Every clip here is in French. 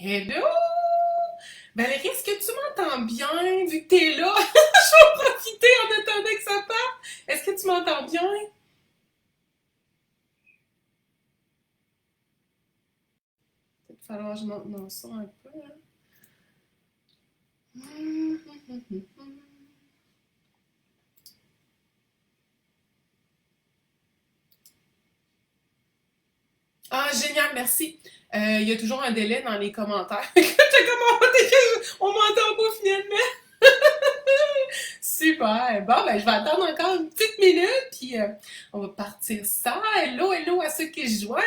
Hello! Valérie, est-ce que tu m'entends bien vu que t'es là? Je vais profiter en attendant que ça parte. Est-ce que tu m'entends bien? Peut-être falloir que je monte mon son un peu, hein. Ah, génial, merci. Il y a toujours un délai dans les commentaires. J'étais comme, on m'entend pas finalement. Super. Bon, ben, je vais attendre encore une petite minute, puis on va partir ça. Hello, hello à ceux qui se joignent.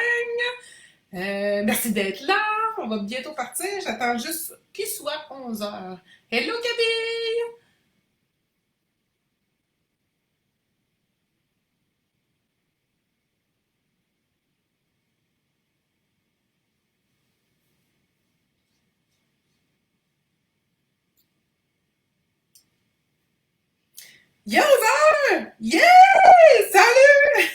Merci d'être là. On va bientôt partir. J'attends juste qu'il soit 11 heures. Hello, Gabi! Il est 11 heures! Yeah! Salut!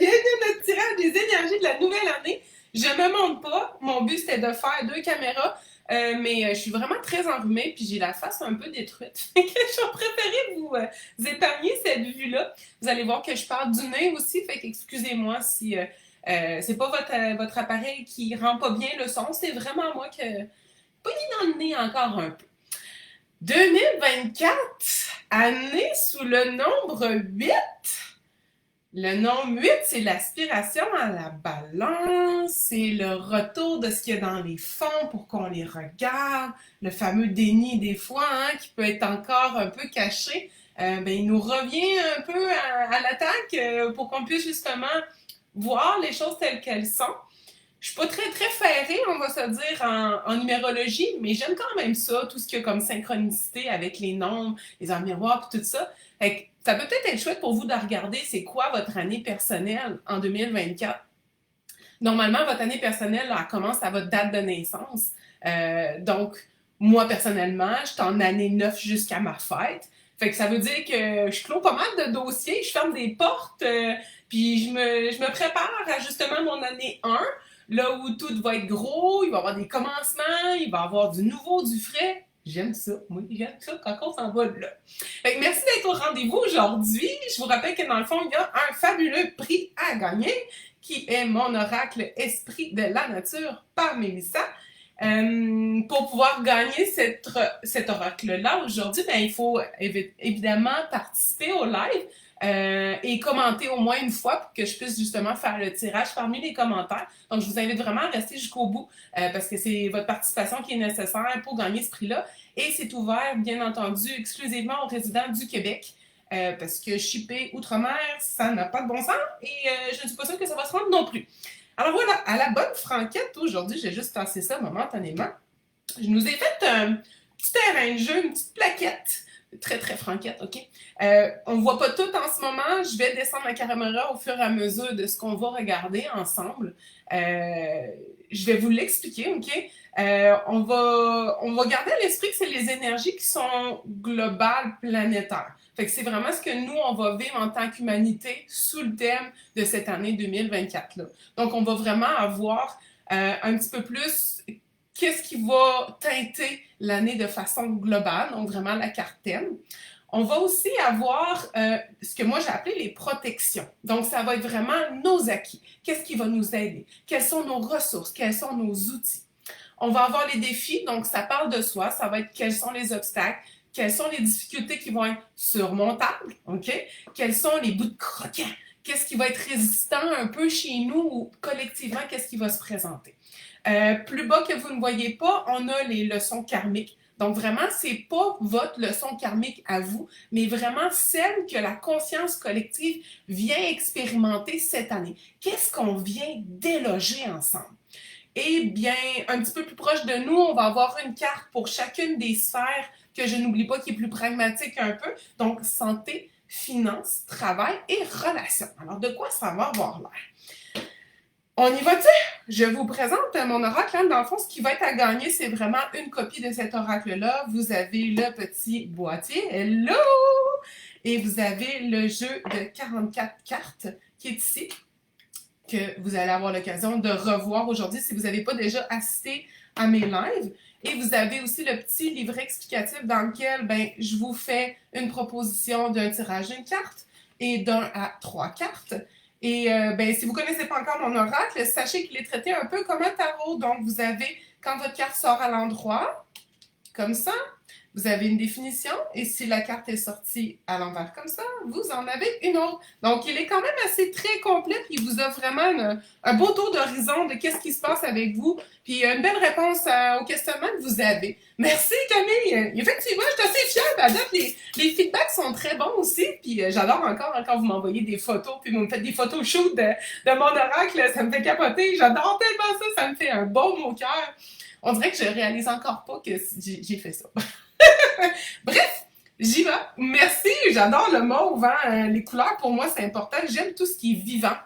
Bienvenue à notre tirage des énergies de la nouvelle année. Je me monte pas. Mon but, c'était de faire deux caméras. Mais je suis vraiment très enrhumée, puis j'ai la face un peu détruite. Fait que je préféré vous épargner cette vue-là. Vous allez voir que je parle du nez aussi, fait qu'excusez-moi si c'est pas votre appareil qui rend pas bien le son, c'est vraiment moi qui pogné dans le nez encore un peu. 2024, année sous le nombre 8. Le nombre 8, c'est l'aspiration à la balance, c'est le retour de ce qu'il y a dans les fonds pour qu'on les regarde, le fameux déni des fois, hein, qui peut être encore un peu caché. Ben, il nous revient un peu à l'attaque pour qu'on puisse justement voir les choses telles qu'elles sont. Je suis pas très très ferrée, on va se dire, en numérologie, mais j'aime quand même ça, tout ce qu'il y a comme synchronicité avec les nombres, les arts miroirs, puis tout ça. Fait que ça peut peut-être être chouette pour vous de regarder c'est quoi votre année personnelle en 2024. Normalement, votre année personnelle, là, elle commence à votre date de naissance. Donc, moi, personnellement, je suis en année 9 jusqu'à ma fête. Fait que ça veut dire que je clôt pas mal de dossiers, je ferme des portes, puis je me prépare à justement mon année 1, là où tout va être gros, il va y avoir des commencements, il va y avoir du nouveau, du frais. J'aime ça, moi, j'aime ça quand on s'en va là. Fait que merci d'être au rendez-vous aujourd'hui. Je vous rappelle que dans le fond, il y a un fabuleux prix à gagner qui est mon oracle Esprit de la Nature par Mélissa. Pour pouvoir gagner cet oracle-là aujourd'hui, ben, il faut évidemment participer au live et commenter au moins une fois pour que je puisse justement faire le tirage parmi les commentaires. Donc, je vous invite vraiment à rester jusqu'au bout parce que c'est votre participation qui est nécessaire pour gagner ce prix-là. Et c'est ouvert, bien entendu, exclusivement aux résidents du Québec. Parce que shipper outre-mer, ça n'a pas de bon sens et je ne suis pas sûre que ça va se rendre non plus. Alors voilà, à la bonne franquette, aujourd'hui, j'ai juste passé ça momentanément. Je nous ai fait un petit terrain de jeu, une petite plaquette. Très, très franquette, OK? On ne voit pas tout en ce moment. Je vais descendre la caméra au fur et à mesure de ce qu'on va regarder ensemble. Je vais vous l'expliquer, OK? On va garder à l'esprit que c'est les énergies qui sont globales, planétaires. Fait que c'est vraiment ce que nous, on va vivre en tant qu'humanité sous le thème de cette année 2024-là. Donc, on va vraiment avoir un petit peu plus qu'est-ce qui va teinter l'année de façon globale, donc vraiment la carte thème. On va aussi avoir ce que moi j'ai appelé les protections. Donc, ça va être vraiment nos acquis. Qu'est-ce qui va nous aider? Quelles sont nos ressources? Quels sont nos outils? On va avoir les défis, donc ça parle de soi, ça va être quels sont les obstacles, quelles sont les difficultés qui vont être surmontables, OK? Quels sont les bouts de croquant? Qu'est-ce qui va être résistant un peu chez nous ou collectivement, qu'est-ce qui va se présenter? Plus bas que vous ne voyez pas, on a les leçons karmiques. Donc vraiment, c'est pas votre leçon karmique à vous, mais vraiment celle que la conscience collective vient expérimenter cette année. Qu'est-ce qu'on vient déloger ensemble? Et bien, un petit peu plus proche de nous, on va avoir une carte pour chacune des sphères que je n'oublie pas, qui est plus pragmatique un peu. Donc, santé, finances, travail et relations. Alors, de quoi ça va avoir l'air? On y va-tu? Je vous présente mon oracle. Hein. Dans le fond, ce qui va être à gagner, c'est vraiment une copie de cet oracle-là. Vous avez le petit boîtier. Hello! Et vous avez le jeu de 44 cartes qui est ici, que vous allez avoir l'occasion de revoir aujourd'hui si vous n'avez pas déjà assisté à mes lives. Et vous avez aussi le petit livret explicatif dans lequel ben, je vous fais une proposition d'un tirage d'une carte et d'un à 3 cartes. Et ben, si vous ne connaissez pas encore mon oracle, sachez qu'il est traité un peu comme un tarot. Donc, vous avez, quand votre carte sort à l'endroit, comme ça, vous avez une définition, et si la carte est sortie à l'envers comme ça, vous en avez une autre. Donc, il est quand même assez très complet, puis il vous offre vraiment un beau tour d'horizon de qu'est-ce qui se passe avec vous, puis une belle réponse au questionnement que vous avez. Merci Camille! Effectivement, je suis assez fière. À date, les feedbacks sont très bons aussi, puis j'adore encore quand vous m'envoyez des photos, puis vous me faites des photos shoot de mon oracle, ça me fait capoter. J'adore tellement ça, ça me fait un baume au cœur. On dirait que je réalise encore pas que j'ai fait ça. Bref, j'y vais. Merci, j'adore le mauve. Hein? Les couleurs, pour moi, c'est important. J'aime tout ce qui est vivant.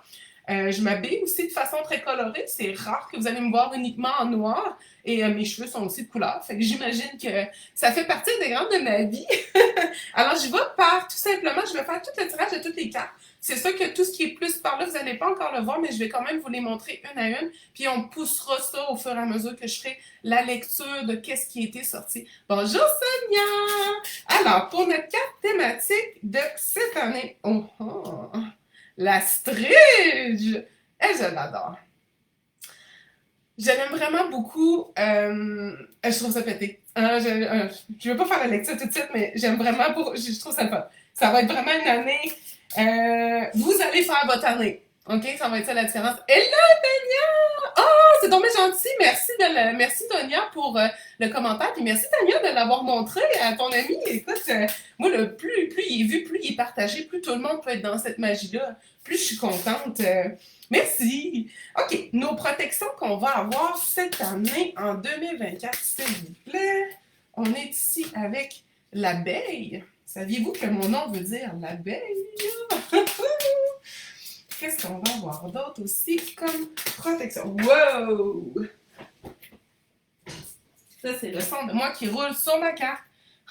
Je m'habille aussi de façon très colorée. C'est rare que vous allez me voir uniquement en noir. Et mes cheveux sont aussi de couleur. Fait que j'imagine que ça fait partie intégrante de ma vie. Alors, j'y vais par, tout simplement, je vais faire tout le tirage de toutes les cartes. C'est sûr que tout ce qui est plus par là, vous n'allez pas encore le voir, mais je vais quand même vous les montrer une à une. Puis on poussera ça au fur et à mesure que je ferai la lecture de qu'est-ce qui a été sorti. Bonjour Sonia! Alors, pour notre carte thématique de cette année, la Stridge! Je l'adore. Je l'aime vraiment beaucoup. Je trouve ça pété. Je ne veux pas faire la lecture tout de suite, mais j'aime vraiment je trouve ça le fun. Ça va être vraiment une année. Vous allez faire votre année. OK? Ça va être ça la différence. Hello, Tania! Oh, c'est donc bien gentil. Merci, Tania, pour le commentaire. Puis merci, Tania, de l'avoir montré à ton ami. Écoute, moi, plus il est vu, plus il est partagé, plus tout le monde peut être dans cette magie-là. Plus je suis contente. Merci. OK, nos protections qu'on va avoir cette année en 2024, s'il vous plaît. On est ici avec l'abeille. Saviez-vous que mon nom veut dire l'abeille? Qu'est-ce qu'on va avoir d'autre aussi comme protection? Wow! Ça, c'est le son de moi qui roule sur ma carte.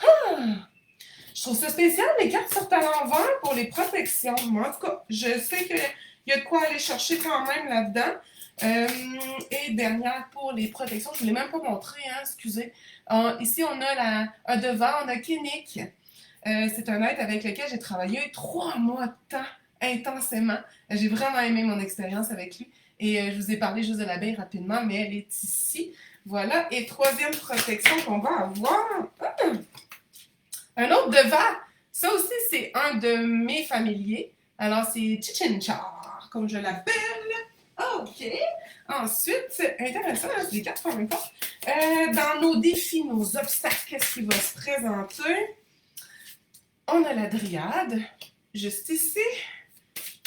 Ah! Je trouve ça spécial, les cartes sortent à l'envers pour les protections. Moi, en tout cas, je sais qu'il y a de quoi aller chercher quand même là-dedans. Et dernière pour les protections, je ne vous l'ai même pas montré, hein, excusez. Ici, on a un devant, on a Kénic. C'est un être avec lequel j'ai travaillé 3 mois de temps intensément. J'ai vraiment aimé mon expérience avec lui. Et je vous ai parlé juste de l'abeille rapidement, mais elle est ici. Voilà. Et troisième protection qu'on va avoir. Un autre devant. Ça aussi, c'est un de mes familiers. Alors, c'est Chichinchar, comme je l'appelle. OK. Ensuite, intéressant, hein, c'est des cartes en même temps. Dans nos défis, nos obstacles, qu'est-ce qui va se présenter? On a la dryade, juste ici.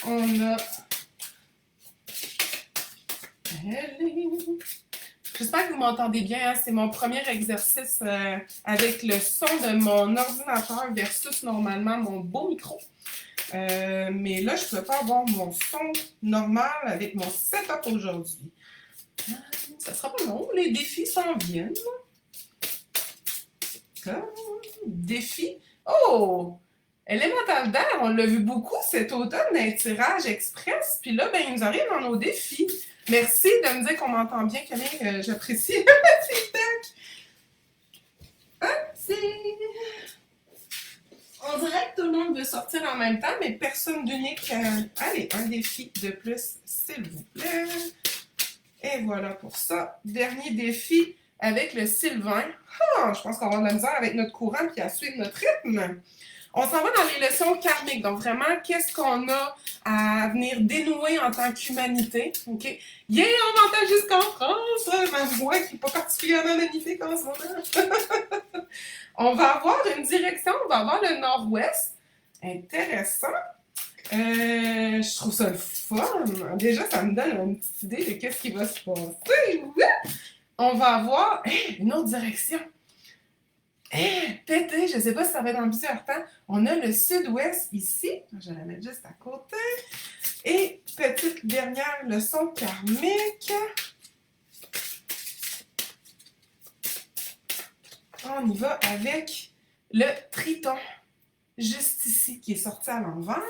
On a... J'espère que vous m'entendez bien. Hein? C'est mon premier exercice avec le son de mon ordinateur versus normalement mon beau micro. Mais là, je ne pouvais pas avoir mon son normal avec mon setup aujourd'hui. Ça ne sera pas long. Les défis s'en viennent. Défi. Oh! Élémental d'air, on l'a vu beaucoup cet automne dans les tirages express. Puis là, ben, il nous arrive dans nos défis. Merci de me dire qu'on m'entend bien, Camille. J'apprécie le feedback. On dirait que tout le monde veut sortir en même temps, mais personne d'unique. Allez, un défi de plus, s'il vous plaît. Et voilà pour ça. Dernier défi avec le Sylvain. Je pense qu'on va avoir de la misère avec notre courant et à suivre notre rythme. On s'en va dans les leçons karmiques. Donc, vraiment, qu'est-ce qu'on a à venir dénouer en tant qu'humanité? OK? Yeah, on m'entend jusqu'en France! Ma voix qui n'est pas particulièrement magnifique en ce moment. On va avoir une direction, on va avoir le nord-ouest. Intéressant. Je trouve ça le fun. Déjà, ça me donne une petite idée de qu'est-ce qui va se passer. On va avoir une autre direction. Pété, je ne sais pas si ça va être dans plusieurs temps. On a le sud-ouest ici. Je vais la mettre juste à côté. Et petite dernière leçon karmique. On y va avec le triton, juste ici, qui est sorti à l'envers.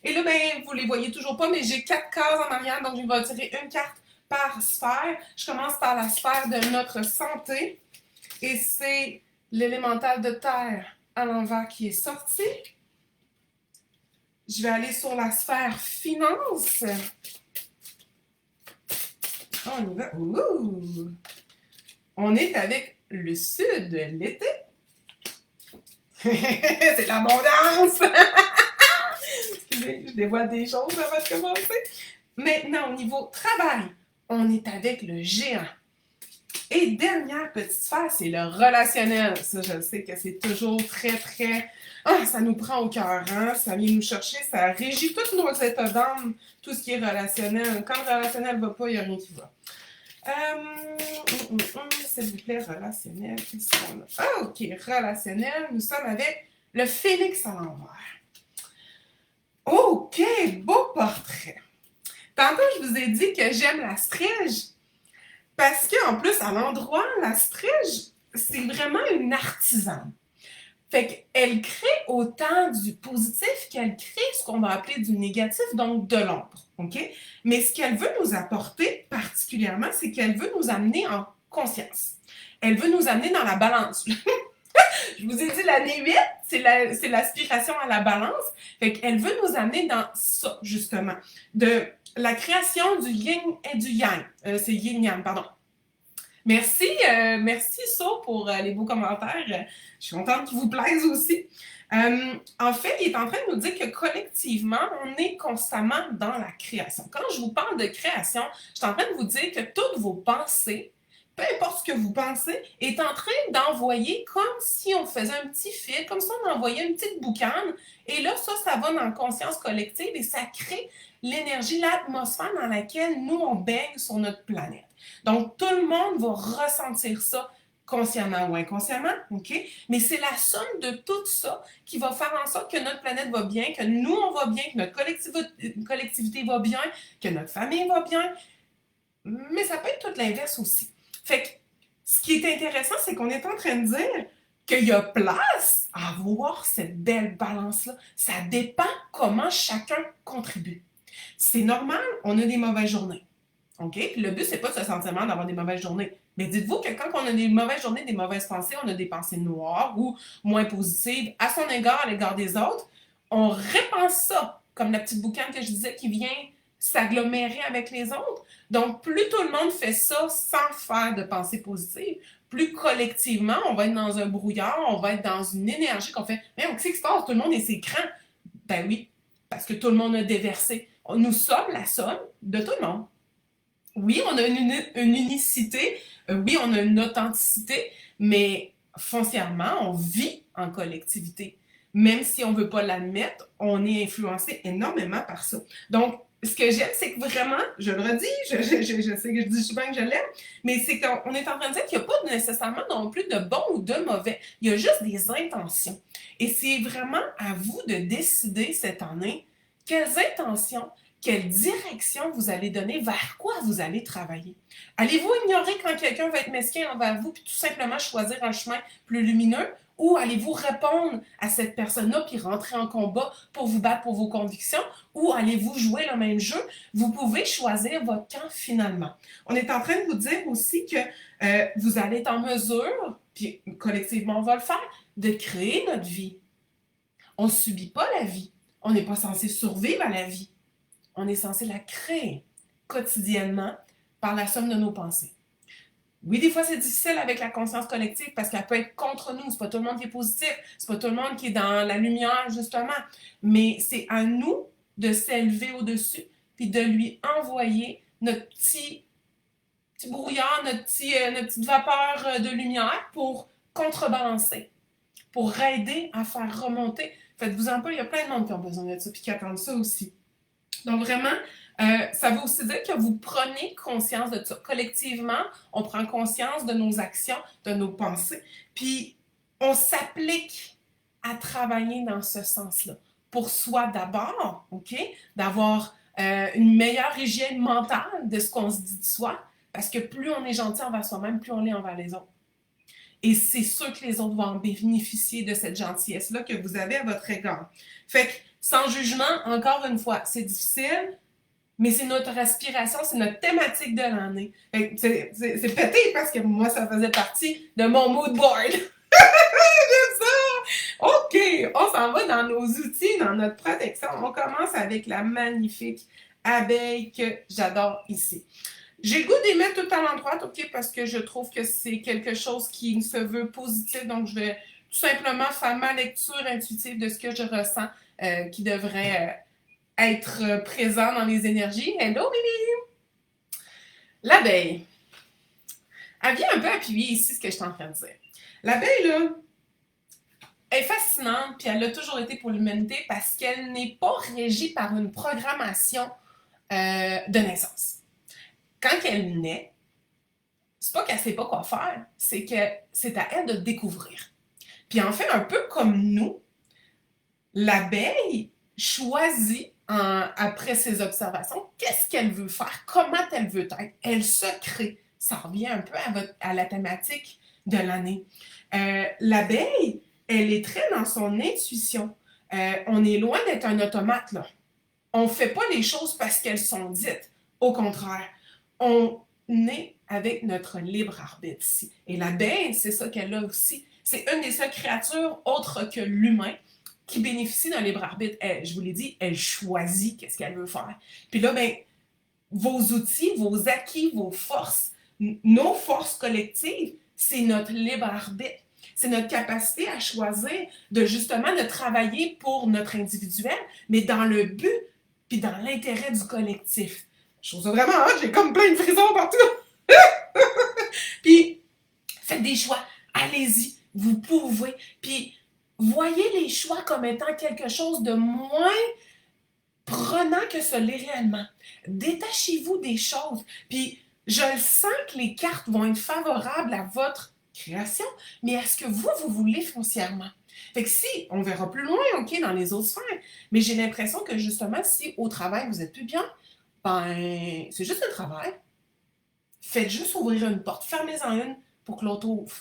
Et là, ben, vous ne les voyez toujours pas, mais j'ai 4 cases en arrière, donc je vais tirer une carte par sphère. Je commence par la sphère de notre santé. Et c'est l'élémental de terre à l'envers qui est sorti. Je vais aller sur la sphère finance. On y va. Ouh! On est avec le sud, l'été. C'est l'abondance! Je dévoile des choses avant de commencer. Maintenant, au niveau travail, on est avec le géant. Et dernière petite sphère, c'est le relationnel. Ça, je sais que c'est toujours très, très... Ah, ça nous prend au cœur, hein? Ça vient nous chercher, ça régit tous nos états d'âme, tout ce qui est relationnel. Quand le relationnel ne va pas, il n'y a rien qui va. S'il vous plaît, relationnel. Qu'est-ce qu'on a? Ah, ok, relationnel. Nous sommes avec le phénix à l'envers. Ok, beau portrait. Tantôt, je vous ai dit que j'aime la strige. Parce qu'en plus, à l'endroit, la strige, c'est vraiment une artisane. Fait qu'elle crée autant du positif qu'elle crée ce qu'on va appeler du négatif, donc de l'ombre. OK? Mais ce qu'elle veut nous apporter particulièrement, c'est qu'elle veut nous amener en conscience. Elle veut nous amener dans la balance. Je vous ai dit, l'année 8, c'est l'aspiration à la balance. Fait qu'elle veut nous amener dans ça, justement. De la création du yin et du yang. C'est yin-yang, pardon. Merci, merci So pour les beaux commentaires. Je suis contente qu'ils vous plaisent aussi. En fait, il est en train de nous dire que collectivement, on est constamment dans la création. Quand je vous parle de création, je suis en train de vous dire que toutes vos pensées, peu importe ce que vous pensez, est en train d'envoyer comme si on faisait un petit fil, comme si on envoyait une petite boucane. Et là, ça va dans la conscience collective et ça crée l'énergie, l'atmosphère dans laquelle nous, on baigne sur notre planète. Donc, tout le monde va ressentir ça consciemment ou inconsciemment, OK? Mais c'est la somme de tout ça qui va faire en sorte que notre planète va bien, que nous, on va bien, que notre collectivité va bien, que notre famille va bien. Mais ça peut être tout l'inverse aussi. Fait que, ce qui est intéressant, c'est qu'on est en train de dire qu'il y a place à avoir cette belle balance-là. Ça dépend comment chacun contribue. C'est normal, on a des mauvaises journées. OK? Puis le but, c'est pas de se sentir mal d'avoir des mauvaises journées. Mais dites-vous que quand on a des mauvaises journées, des mauvaises pensées, on a des pensées noires ou moins positives à son égard, à l'égard des autres, on répense ça, comme la petite boucane que je disais qui vient s'agglomérer avec les autres. Donc, plus tout le monde fait ça sans faire de pensée positive, plus collectivement, on va être dans un brouillard, on va être dans une énergie qu'on fait « Mais qu'est-ce qui se passe? Tout le monde est s'écran. » Ben oui, parce que tout le monde a déversé. Nous sommes la somme de tout le monde. Oui, on a une unicité, oui, on a une authenticité, mais foncièrement, on vit en collectivité. Même si on ne veut pas l'admettre, on est influencé énormément par ça. Donc, ce que j'aime, c'est que vraiment, je le redis, je sais que je dis souvent que je l'aime, mais c'est qu'on est en train de dire qu'il n'y a pas nécessairement non plus de bon ou de mauvais. Il y a juste des intentions. Et c'est vraiment à vous de décider cette année quelles intentions, quelle direction vous allez donner, vers quoi vous allez travailler. Allez-vous ignorer quand quelqu'un va être mesquin envers vous, puis tout simplement choisir un chemin plus lumineux, ou allez-vous répondre à cette personne-là, puis rentrer en combat pour vous battre pour vos convictions, ou allez-vous jouer le même jeu? Vous pouvez choisir votre camp finalement. On est en train de vous dire aussi que vous allez être en mesure, puis collectivement on va le faire, de créer notre vie. On ne subit pas la vie. On n'est pas censé survivre à la vie. On est censé la créer quotidiennement par la somme de nos pensées. Oui, des fois, c'est difficile avec la conscience collective parce qu'elle peut être contre nous. C'est pas tout le monde qui est positif. C'est pas tout le monde qui est dans la lumière, justement. Mais c'est à nous de s'élever au-dessus puis de lui envoyer notre petit brouillard, notre petite vapeur de lumière pour contrebalancer, pour aider à faire remonter. Faites-vous-en pas, il y a plein de monde qui ont besoin de ça puis qui attendent ça aussi. Donc vraiment, ça veut aussi dire que vous prenez conscience de ça. Collectivement, on prend conscience de nos actions, de nos pensées, puis on s'applique à travailler dans ce sens-là. Pour soi d'abord, OK? D'avoir une meilleure hygiène mentale de ce qu'on se dit de soi, parce que plus on est gentil envers soi-même, plus on l'est envers les autres. Et c'est sûr que les autres vont en bénéficier de cette gentillesse-là que vous avez à votre égard. Fait que, sans jugement, encore une fois, c'est difficile, mais c'est notre respiration, c'est notre thématique de l'année. C'est pété parce que moi, ça faisait partie de mon mood board. J'aime ça! OK, on s'en va dans nos outils, dans notre protection. On commence avec la magnifique abeille que j'adore ici. J'ai le goût d'y mettre tout à l'endroit, OK, parce que je trouve que c'est quelque chose qui se veut positif. Donc, je vais tout simplement faire ma lecture intuitive de ce que je ressens qui devrait être présent dans les énergies. Hello, Mimi! L'abeille. Elle vient un peu appuyer ici ce que je suis en train de dire. L'abeille, là, est fascinante, puis elle a toujours été pour l'humanité parce qu'elle n'est pas régie par une programmation de naissance. Quand elle naît, c'est pas qu'elle sait pas quoi faire, c'est que c'est à elle de découvrir. Puis en fait, un peu comme nous, l'abeille choisit après ses observations qu'est-ce qu'elle veut faire, comment elle veut être. Elle se crée. Ça revient un peu à la thématique de l'année. L'abeille, elle est très dans son intuition. On est loin d'être un automate, là. On ne fait pas les choses parce qu'elles sont dites. Au contraire, on est avec notre libre arbitre ici. Et l'abeille, c'est ça qu'elle a aussi. C'est une des seules créatures autres que l'humain qui bénéficie d'un libre arbitre. Je vous l'ai dit, elle choisit qu'est-ce qu'elle veut faire. Puis là, ben, vos outils, vos acquis, vos forces, nos forces collectives, c'est notre libre arbitre. C'est notre capacité à choisir de justement de travailler pour notre individuel, mais dans le but puis dans l'intérêt du collectif. Je trouve ça vraiment hot, j'ai comme plein de frissons partout. Puis, faites des choix, allez-y, vous pouvez. Puis, voyez les choix comme étant quelque chose de moins prenant que ce l'est réellement. Détachez-vous des choses. Puis, je le sens que les cartes vont être favorables à votre création, mais est-ce que vous voulez foncièrement? Fait que si, on verra plus loin, OK, dans les autres sphères, mais j'ai l'impression que justement, si au travail, vous êtes plus bien, ben, c'est juste le travail. Faites juste ouvrir une porte, fermez-en une pour que l'autre ouvre.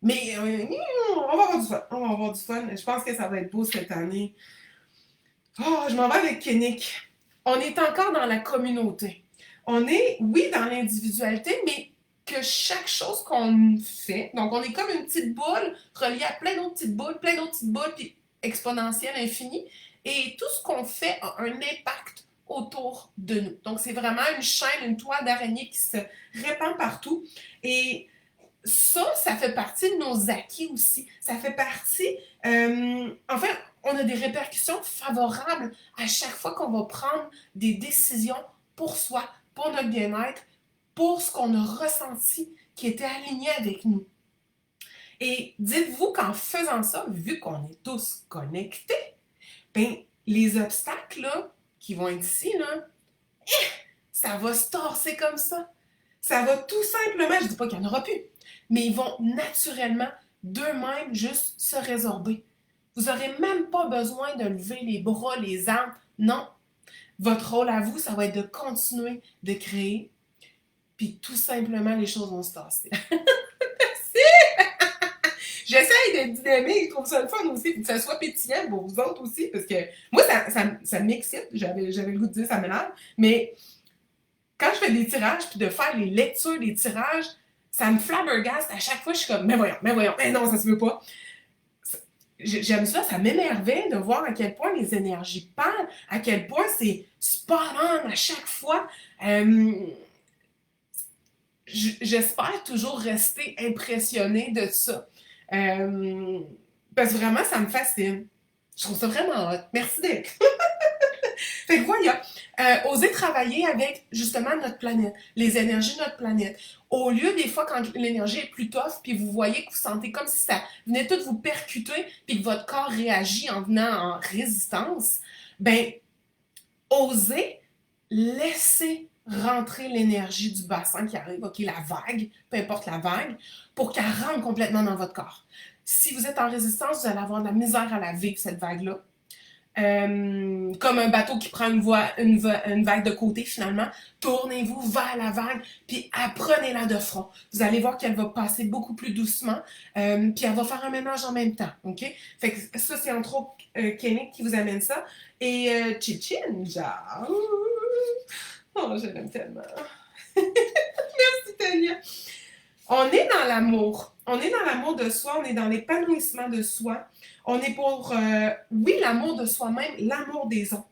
Mais on va avoir du fun, on va avoir du fun. Je pense que ça va être beau cette année. Oh, je m'en vais avec Kénic. On est encore dans la communauté. On est, oui, dans l'individualité, mais que chaque chose qu'on fait, donc on est comme une petite boule reliée à plein d'autres petites boules, puis exponentielle, infinie, et tout ce qu'on fait a un impact autour de nous. Donc c'est vraiment une chaîne, une toile d'araignée qui se répand partout, et ça fait partie de nos acquis aussi. Ça fait partie, en fait, on a des répercussions favorables à chaque fois qu'on va prendre des décisions pour soi, pour notre bien-être, pour ce qu'on a ressenti qui était aligné avec nous. Et dites-vous qu'en faisant ça, vu qu'on est tous connectés, ben, les obstacles là, qui vont être ici, là, ça va se torser comme ça. Ça va tout simplement, je ne dis pas qu'il n'y en aura plus, mais ils vont naturellement d'eux-mêmes juste se résorber. Vous n'aurez même pas besoin de lever les bras, les armes. Non. Votre rôle à vous, ça va être de continuer de créer, puis tout simplement, les choses vont se tasser. J'essaye d'être dynamique, je trouve ça le fun aussi, puis que ça soit pétillant pour vous autres aussi, parce que moi, ça m'excite, j'avais le goût de dire, ça m'énerve, mais quand je fais des tirages, puis de faire les lectures des tirages, ça me flabbergaste. À chaque fois, je suis comme, mais voyons, mais non, ça se veut pas. J'aime ça m'énervait de voir à quel point les énergies parlent, à quel point c'est spot on à chaque fois. J'espère toujours rester impressionnée de ça. Parce que vraiment, ça me fascine. Je trouve ça vraiment hot. Merci d'être. Fait que voilà, oser travailler avec justement notre planète, les énergies de notre planète. Au lieu des fois quand l'énergie est plus tough, puis vous voyez que vous sentez comme si ça venait tout vous percuter, puis que votre corps réagit en venant en résistance, ben, osez laisser rentrer l'énergie du bassin qui arrive, ok, la vague, peu importe la vague, pour qu'elle rentre complètement dans votre corps. Si vous êtes en résistance, vous allez avoir de la misère à la vivre, cette vague-là. Comme un bateau qui prend une vague de côté finalement, tournez-vous vers la vague, puis apprenez-la de front. Vous allez voir qu'elle va passer beaucoup plus doucement, puis elle va faire un ménage en même temps, ok? Fait que ça, c'est entre autres Kenny qui vous amène ça. Et Chichin, genre... Oh, je l'aime tellement. Merci, Tania. On est dans l'amour. On est dans l'amour de soi, on est dans l'épanouissement de soi. On est pour, oui, l'amour de soi-même, l'amour des autres.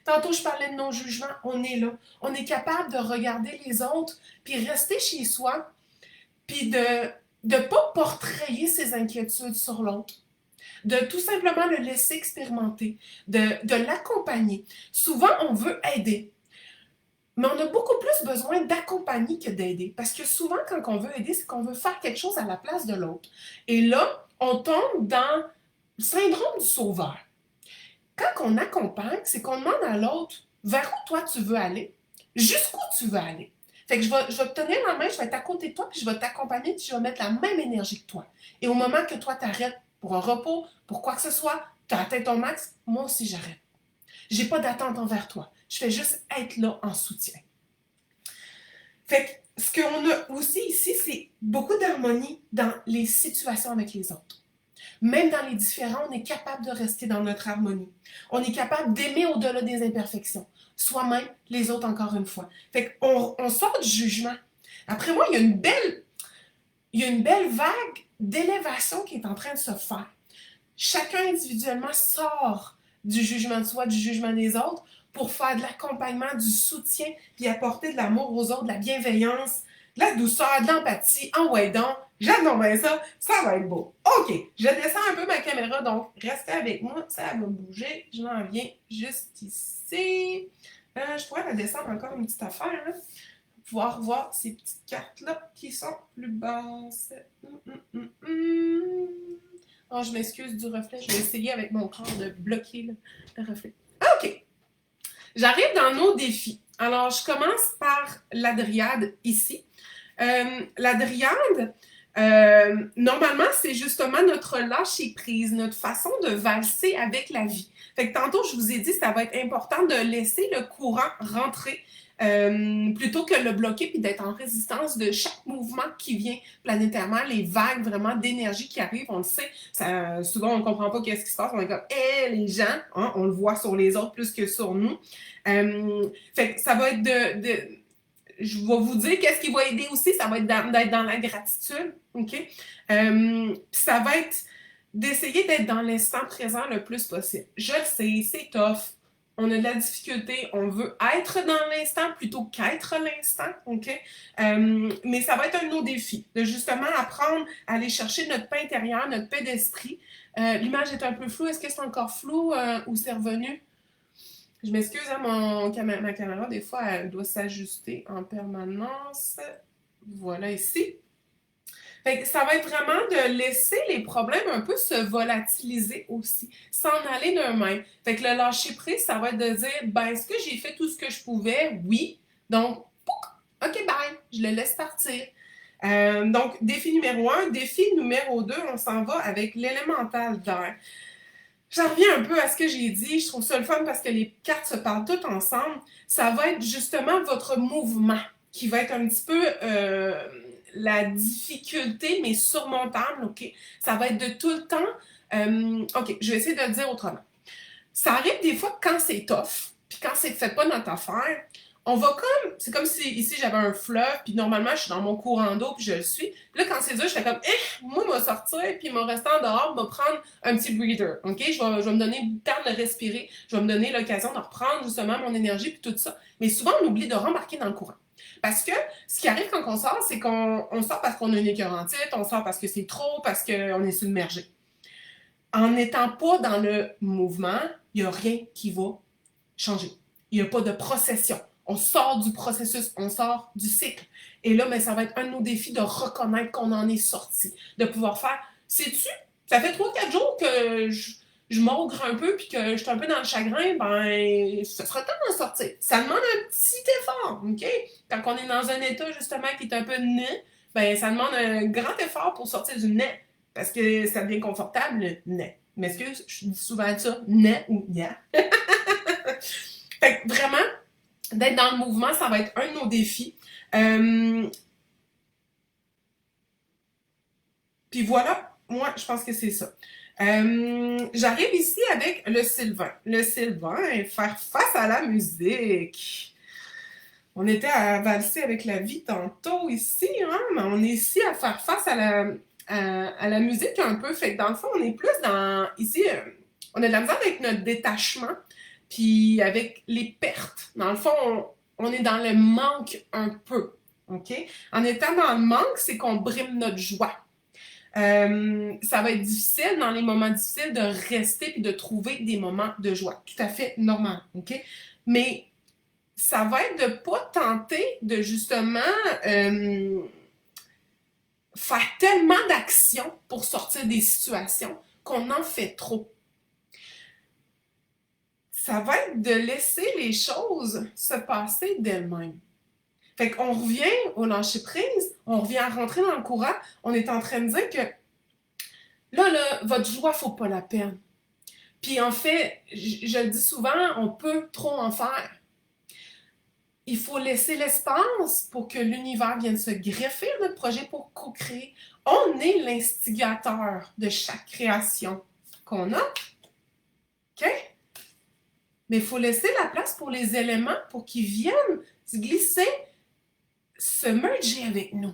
Tantôt, je parlais de non-jugement, on est là. On est capable de regarder les autres, puis rester chez soi, puis de ne pas portrayer ses inquiétudes sur l'autre. De tout simplement le laisser expérimenter, de l'accompagner. Souvent, on veut aider. Mais on a beaucoup plus besoin d'accompagner que d'aider. Parce que souvent, quand on veut aider, c'est qu'on veut faire quelque chose à la place de l'autre. Et là, on tombe dans le syndrome du sauveur. Quand on accompagne, c'est qu'on demande à l'autre vers où toi tu veux aller, jusqu'où tu veux aller. Fait que je vais te tenir la main, je vais être à côté de toi, puis je vais t'accompagner, puis je vais mettre la même énergie que toi. Et au moment que toi t'arrêtes pour un repos, pour quoi que ce soit, tu as atteint ton max, moi aussi j'arrête. J'ai pas d'attente envers toi. Je fais juste être là en soutien. Fait que ce qu'on a aussi ici, c'est beaucoup d'harmonie dans les situations avec les autres. Même dans les différends, on est capable de rester dans notre harmonie. On est capable d'aimer au-delà des imperfections. Soi-même, les autres encore une fois. Fait qu'on sort du jugement. Après moi, il y a une belle vague d'élévation qui est en train de se faire. Chacun individuellement sort du jugement de soi, du jugement des autres, pour faire de l'accompagnement, du soutien, puis apporter de l'amour aux autres, de la bienveillance, de la douceur, de l'empathie. En ouais donc, j'adore bien ça, ça va être beau. OK, je descends un peu ma caméra, donc restez avec moi, ça va bouger. Je m'en viens juste ici. Je pourrais la descendre encore une petite affaire, hein, pour pouvoir voir ces petites cartes-là qui sont plus basses. Oh, je m'excuse du reflet. Je vais essayer avec mon corps de bloquer le reflet. OK. J'arrive dans nos défis. Alors, je commence par la dryade ici. La dryade, normalement, c'est justement notre lâcher-prise, notre façon de valser avec la vie. Fait que tantôt, je vous ai dit, ça va être important de laisser le courant rentrer plutôt que le bloquer puis d'être en résistance de chaque mouvement qui vient planétairement, les vagues vraiment d'énergie qui arrivent, on le sait, souvent on ne comprend pas qu'est-ce qui se passe, on est comme les gens, hein, on le voit sur les autres plus que sur nous. Fait que ça va être je vais vous dire qu'est-ce qui va aider aussi, ça va être d'être dans la gratitude, OK? Ça va être d'essayer d'être dans l'instant présent le plus possible. Je le sais, c'est tough. On a de la difficulté, on veut être dans l'instant plutôt qu'être l'instant, OK? Mais ça va être un de nos défis, de justement apprendre à aller chercher notre paix intérieure, notre paix d'esprit. L'image est un peu floue, est-ce que c'est encore flou ou c'est revenu? Je m'excuse, hein, ma caméra, des fois, elle doit s'ajuster en permanence. Voilà ici. Fait que ça va être vraiment de laisser les problèmes un peu se volatiliser aussi, s'en aller d'eux-mêmes. Fait que le lâcher-prise, ça va être de dire, ben, est-ce que j'ai fait tout ce que je pouvais? Oui. Donc, OK, bye, je le laisse partir. Donc, défi numéro 1. Défi numéro 2, on s'en va avec l'élémental d'air. J'en reviens un peu à ce que j'ai dit. Je trouve ça le fun parce que les cartes se parlent toutes ensemble. Ça va être justement votre mouvement qui va être un petit peu la difficulté, mais surmontable, OK? Ça va être de tout le temps... OK, je vais essayer de le dire autrement. Ça arrive des fois quand c'est tough, puis quand c'est fait pas notre affaire, on va comme... C'est comme si ici j'avais un fleuve, puis normalement je suis dans mon courant d'eau, puis je le suis. Puis là, quand c'est dur, je fais comme, moi, je vais sortir, puis mon restant dehors, je vais prendre un petit breather, OK? Je vais me donner le temps de respirer, je vais me donner l'occasion de reprendre justement mon énergie, puis tout ça. Mais souvent, on oublie de rembarquer dans le courant. Parce que ce qui arrive quand on sort, c'est qu'on sort parce qu'on a une écœurantite, on sort parce que c'est trop, parce qu'on est submergé. En n'étant pas dans le mouvement, il n'y a rien qui va changer. Il n'y a pas de procession. On sort du processus, on sort du cycle. Et là, ça va être un de nos défis de reconnaître qu'on en est sorti. De pouvoir faire, sais-tu, ça fait 3-4 jours que je maugre un peu puis que je suis un peu dans le chagrin, ben, ce sera temps d'en sortir. Ça demande un petit effort, OK? Quand on est dans un état, justement, qui est un peu nez, ben, ça demande un grand effort pour sortir du nez. Parce que ça devient confortable, le nez. Mais excuse, je dis souvent ça, nez ou nia. Fait que vraiment, d'être dans le mouvement, ça va être un de nos défis. Puis voilà, moi, je pense que c'est ça. J'arrive ici avec le Sylvain. Le Sylvain, faire face à la musique. On était à valser avec la vie tantôt ici, hein, mais on est ici à faire face à la musique un peu. Fait que dans le fond, on est plus dans, ici, on a de la misère avec notre détachement, puis avec les pertes. Dans le fond, on est dans le manque un peu, OK? En étant dans le manque, c'est qu'on brime notre joie. Ça va être difficile dans les moments difficiles de rester et de trouver des moments de joie. Tout à fait normal, OK? Mais ça va être de ne pas tenter de justement faire tellement d'actions pour sortir des situations qu'on en fait trop. Ça va être de laisser les choses se passer d'elles-mêmes. Fait qu'on revient au lâcher-prise, on revient à rentrer dans le courant, on est en train de dire que là, votre joie, faut pas la peine. Puis en fait, je le dis souvent, on peut trop en faire. Il faut laisser l'espace pour que l'univers vienne se greffer à notre projet pour co-créer. On est l'instigateur de chaque création qu'on a. OK? Mais il faut laisser la place pour les éléments pour qu'ils viennent se glisser, se merger avec nous.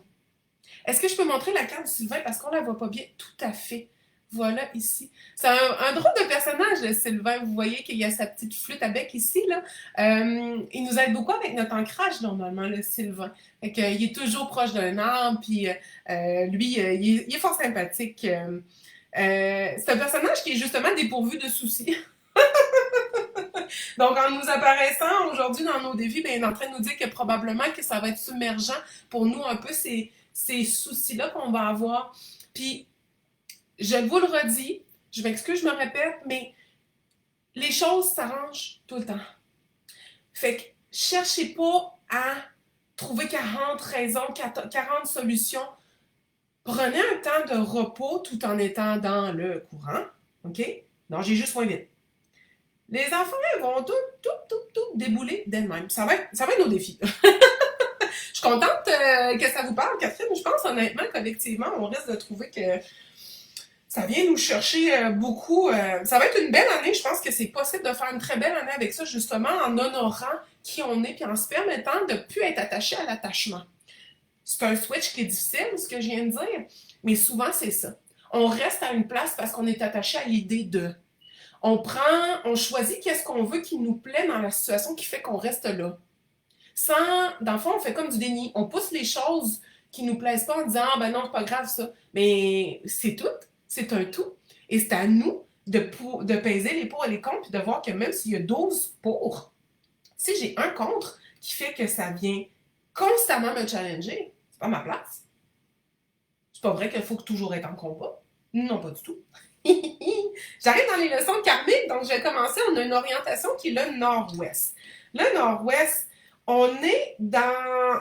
Est-ce que je peux montrer la carte de Sylvain parce qu'on la voit pas bien? Tout à fait. Voilà ici. C'est un drôle de personnage, le Sylvain. Vous voyez qu'il y a sa petite flûte à bec ici. Là. Il nous aide beaucoup avec notre ancrage, normalement, le Sylvain. Fait que, il est toujours proche d'un arbre, puis lui, il est fort sympathique. C'est un personnage qui est justement dépourvu de soucis. Donc, en nous apparaissant aujourd'hui dans nos défis, ben, il est en train de nous dire que probablement que ça va être submergent pour nous un peu ces soucis-là qu'on va avoir. Puis, je vous le redis, je m'excuse, je me répète, mais les choses s'arrangent tout le temps. Fait que cherchez pas à trouver 40 raisons, 40 solutions. Prenez un temps de repos tout en étant dans le courant. OK? Non, j'ai juste moins vite. Les enfants vont tout débouler d'elles-mêmes. Ça va être nos défis. Je suis contente que ça vous parle, Catherine. Je pense honnêtement, collectivement, on risque de trouver que ça vient nous chercher beaucoup. Ça va être une belle année. Je pense que c'est possible de faire une très belle année avec ça, justement, en honorant qui on est, puis en se permettant de ne plus être attaché à l'attachement. C'est un switch qui est difficile, ce que je viens de dire, mais souvent, c'est ça. On reste à une place parce qu'on est attaché à l'idée de. On choisit qu'est-ce qu'on veut qui nous plaît dans la situation qui fait qu'on reste là. Dans le fond, on fait comme du déni. On pousse les choses qui nous plaisent pas en disant « Ah ben non, c'est pas grave ça ». Mais c'est tout, c'est un tout. Et c'est à nous de peser les pour et les contre, puis de voir que même s'il y a 12 pour, si j'ai un contre qui fait que ça vient constamment me challenger, c'est pas ma place. C'est pas vrai qu'il faut toujours être en combat. Non, pas du tout. J'arrive dans les leçons karmiques, donc je vais commencer. On a une orientation qui est le nord-ouest. Le nord-ouest, on est dans.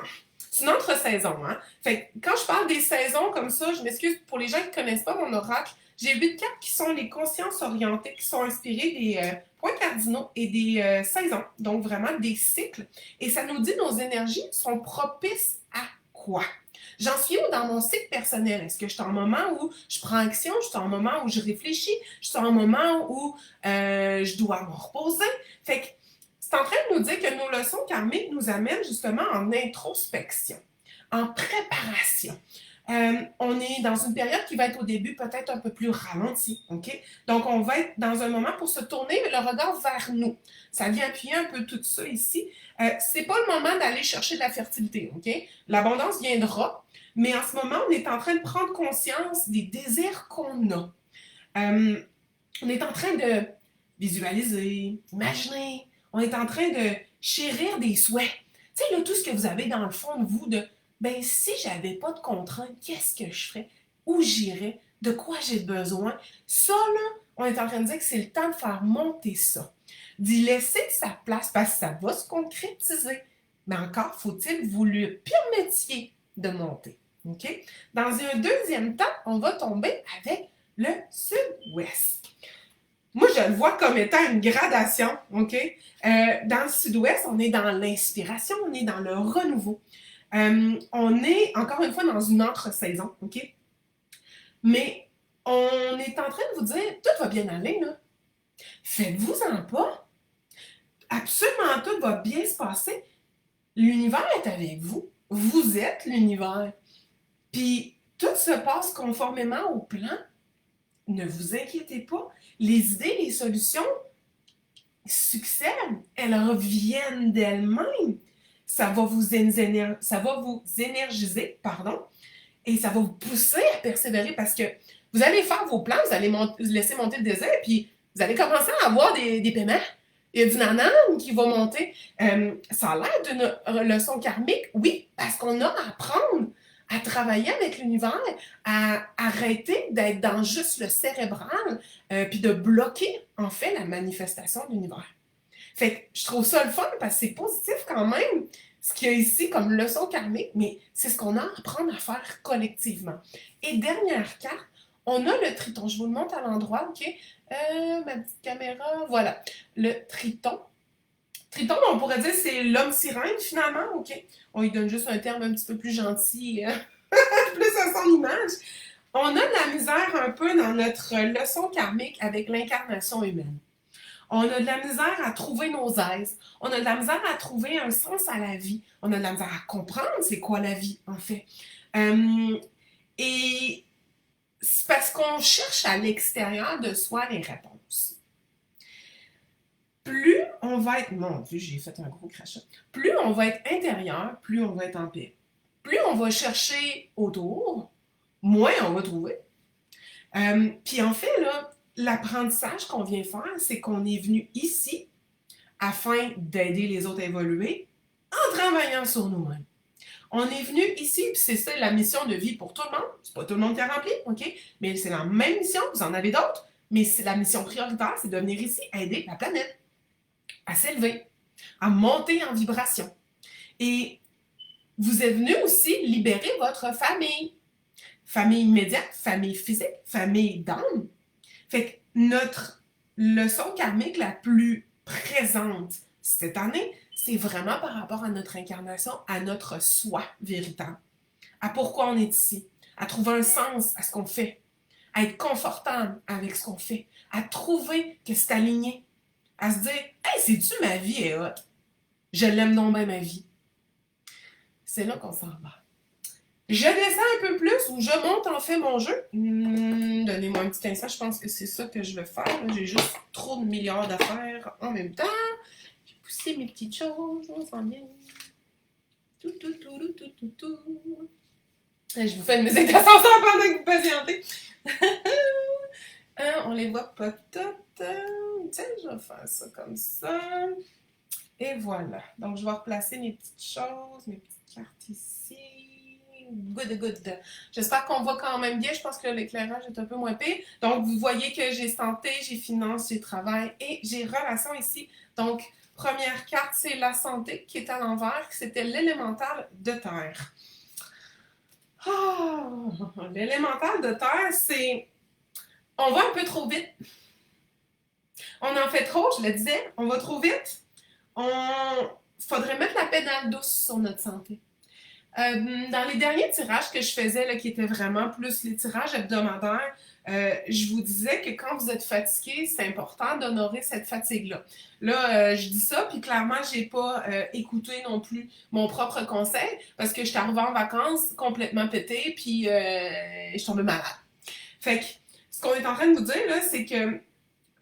C'est une entre-saison, hein? Fait que quand je parle des saisons comme ça, je m'excuse pour les gens qui ne connaissent pas mon oracle. J'ai 8 cartes qui sont les consciences orientées, qui sont inspirées des points cardinaux et des saisons, donc vraiment des cycles. Et ça nous dit nos énergies sont propices à quoi? J'en suis où dans mon cycle personnel? Est-ce que je suis en moment où je prends action? Je suis en moment où je réfléchis? Je suis en moment où je dois me reposer? Fait que c'est en train de nous dire que nos leçons karmiques nous amènent justement en introspection, en préparation. On est dans une période qui va être au début peut-être un peu plus ralentie, OK? Donc, on va être dans un moment pour se tourner le regard vers nous. Ça vient appuyer un peu tout ça ici. C'est pas le moment d'aller chercher de la fertilité, OK? L'abondance viendra, mais en ce moment, on est en train de prendre conscience des désirs qu'on a. On est en train de visualiser, imaginer. On est en train de chérir des souhaits. Tu sais, là, tout ce que vous avez dans le fond de vous, ben si j'avais pas de contraintes, qu'est-ce que je ferais? Où j'irais? De quoi j'ai besoin? Ça, là, on est en train de dire que c'est le temps de faire monter ça. D'y laisser sa place parce que ça va se concrétiser. Mais encore, faut-il vous lui permettiez de monter. OK? Dans un deuxième temps, on va tomber avec le sud-ouest. Moi, je le vois comme étant une gradation, OK? Dans le sud-ouest, on est dans l'inspiration, on est dans le renouveau. On est, encore une fois, dans une entre-saison, OK? Mais on est en train de vous dire, tout va bien aller, là. Faites-vous-en pas. Absolument tout va bien se passer. L'univers est avec vous. Vous êtes l'univers. Puis tout se passe conformément au plan. Ne vous inquiétez pas. Les idées, les solutions succèdent. Elles reviennent d'elles-mêmes. Ça va vous énergiser, pardon, et ça va vous pousser à persévérer parce que vous allez faire vos plans, vous allez laisser monter le désert, puis vous allez commencer à avoir des paiements. Il y a du nanan qui va monter. Ça a l'air d'une leçon karmique, oui, parce qu'on a à apprendre à travailler avec l'univers, à arrêter d'être dans juste le cérébral, puis de bloquer, en fait, la manifestation de l'univers. Fait que je trouve ça le fun parce que c'est positif quand même, ce qu'il y a ici comme leçon karmique, mais c'est ce qu'on a à apprendre à faire collectivement. Et dernière carte, on a le triton. Je vous le montre à l'endroit, ok? Ma petite caméra, voilà. Le triton. Triton, on pourrait dire c'est l'homme sirène finalement, ok? On lui donne juste un terme un petit peu plus gentil, plus à son image. On a de la misère un peu dans notre leçon karmique avec l'incarnation humaine. On a de la misère à trouver nos aises. On a de la misère à trouver un sens à la vie. On a de la misère à comprendre c'est quoi la vie, en fait. Et c'est parce qu'on cherche à l'extérieur de soi les réponses. Plus on va être... Mon Dieu, j'ai fait un gros crachat. Plus on va être intérieur, plus on va être en paix. Plus on va chercher autour, moins on va trouver. Puis en fait, là, l'apprentissage qu'on vient faire, c'est qu'on est venu ici afin d'aider les autres à évoluer en travaillant sur nous-mêmes. On est venu ici, puis c'est ça la mission de vie pour tout le monde. C'est pas tout le monde qui a rempli, OK? Mais c'est la même mission, vous en avez d'autres, mais c'est la mission prioritaire, c'est de venir ici aider la planète à s'élever, à monter en vibration. Et vous êtes venu aussi libérer votre famille. Famille immédiate, famille physique, famille d'âme. Fait que notre leçon karmique la plus présente cette année, c'est vraiment par rapport à notre incarnation, à notre soi véritable, à pourquoi on est ici, à trouver un sens à ce qu'on fait, à être confortable avec ce qu'on fait, à trouver que c'est aligné, à se dire « Hey, sais-tu, ma vie est hot. Je l'aime donc bien ma vie. » C'est là qu'on s'en va. Je descends un peu plus ou je monte en fait mon jeu. Donnez-moi un petit instant, je pense que c'est ça que je vais faire. J'ai juste trop de milliards d'affaires en même temps. J'ai poussé mes petites choses, on s'en vient. Tout. Je vous fais une musique d'ascenseur pendant que vous patientez. On les voit pas toutes. Tiens, je vais faire ça comme ça. Et voilà. Donc, je vais replacer mes petites choses, mes petites cartes ici. Good. J'espère qu'on voit quand même bien. Je pense que l'éclairage est un peu moins pire. Donc, vous voyez que j'ai santé, j'ai finance, j'ai travail et j'ai relation ici. Donc, première carte, c'est la santé qui est à l'envers. C'était l'élémental de terre. Oh, l'élémental de terre, c'est... On va un peu trop vite. On en fait trop, je le disais. On va trop vite. Faudrait mettre la pédale douce sur notre santé. Dans les derniers tirages que je faisais, là, qui étaient vraiment plus les tirages hebdomadaires, je vous disais que quand vous êtes fatigué, c'est important d'honorer cette fatigue-là. Là, je dis ça, puis clairement, j'ai pas écouté non plus mon propre conseil, parce que je suis arrivée en vacances complètement pétée, puis je suis tombée malade. Fait que, ce qu'on est en train de vous dire, là, c'est que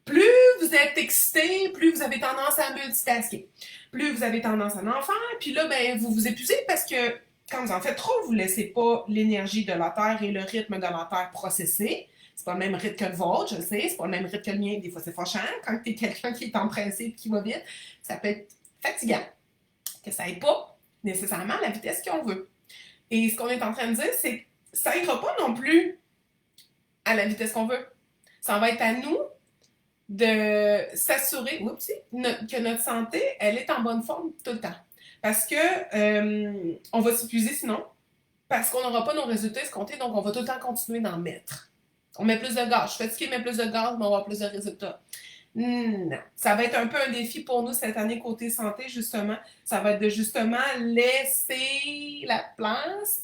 plus vous êtes excité, plus vous avez tendance à multitasker. Plus vous avez tendance à en faire, puis là, ben, vous vous épuisez parce que quand vous en faites trop, vous ne laissez pas l'énergie de la Terre et le rythme de la Terre processer. C'est pas le même rythme que le vôtre, je le sais, c'est pas le même rythme que le mien. Des fois, c'est fâchant. Quand tu es quelqu'un qui est empressé et qui va vite, ça peut être fatigant. Que ça n'aille pas nécessairement à la vitesse qu'on veut. Et ce qu'on est en train de dire, c'est que ça n'ira pas non plus à la vitesse qu'on veut. Ça va être à nous de s'assurer que notre santé, elle est en bonne forme tout le temps. Parce que on va s'épuiser sinon, parce qu'on n'aura pas nos résultats escomptés, donc on va tout le temps continuer d'en mettre. On met plus de gaz. Je suis fatiguée, mais plus de gaz, mais on va avoir plus de résultats. Non. Ça va être un peu un défi pour nous cette année côté santé, justement. Ça va être de justement laisser la place.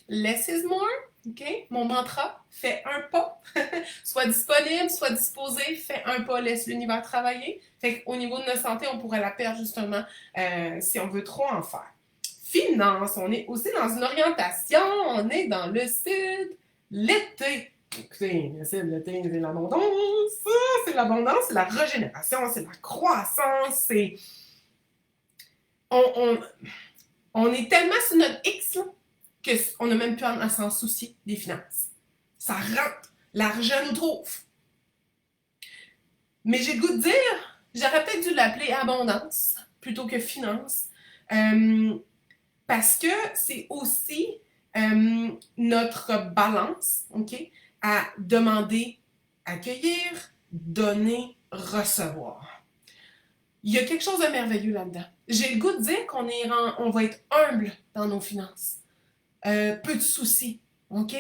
Less is more. OK? Mon mantra, fais un pas. Sois disponible, sois disposé, fais un pas, laisse l'univers travailler. Fait qu'au niveau de notre santé, on pourrait la perdre justement si on veut trop en faire. Finance, on est aussi dans une orientation, on est dans le sud, l'été. Écoutez, le sud, l'été, c'est l'abondance, c'est la régénération, c'est la croissance, c'est... On, on est tellement sur notre X, là, qu'on n'a même plus à s'en soucier des finances. Ça rentre. L'argent nous trouve. Mais j'ai le goût de dire, j'aurais peut-être dû l'appeler abondance plutôt que finance. Parce que c'est aussi notre balance, OK, à demander, accueillir, donner, recevoir. Il y a quelque chose de merveilleux là-dedans. J'ai le goût de dire on va être humble dans nos finances. Peu de soucis, OK?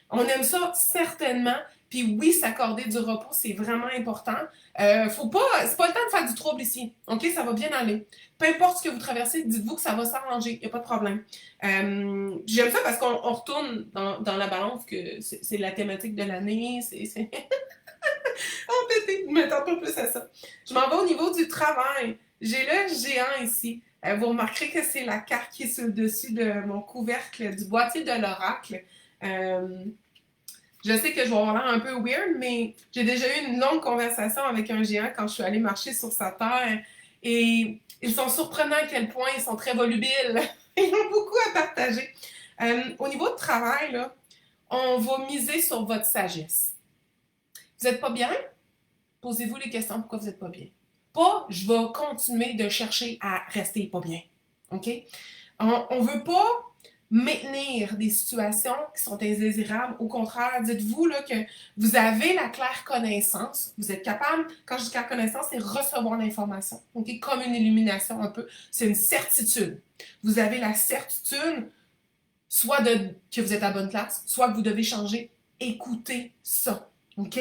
On aime ça certainement. Puis oui, s'accorder du repos, c'est vraiment important. C'est pas le temps de faire du trouble ici, OK? Ça va bien aller. Peu importe ce que vous traversez, dites-vous que ça va s'arranger, il n'y a pas de problème. J'aime ça parce qu'on retourne dans la balance, que c'est la thématique de l'année, c'est... Embêté, je m'attends pas plus à ça. Je m'en vais au niveau du travail. J'ai le géant ici. Vous remarquerez que c'est la carte qui est sur le dessus de mon couvercle du boîtier de l'oracle. Je sais que je vais avoir l'air un peu weird, mais j'ai déjà eu une longue conversation avec un géant quand je suis allée marcher sur sa terre. Et ils sont surprenants à quel point ils sont très volubiles. Ils ont beaucoup à partager. Au niveau de travail, là, on va miser sur votre sagesse. Vous n'êtes pas bien? Posez-vous les questions pourquoi vous n'êtes pas bien. Pas, je vais continuer de chercher à rester pas bien. OK? On ne veut pas maintenir des situations qui sont indésirables. Au contraire, dites-vous là, que vous avez la claire connaissance. Vous êtes capable, quand je dis claire connaissance, c'est recevoir l'information. OK? Comme une illumination un peu. C'est une certitude. Vous avez la certitude soit que vous êtes à la bonne place, soit que vous devez changer. Écoutez ça. OK?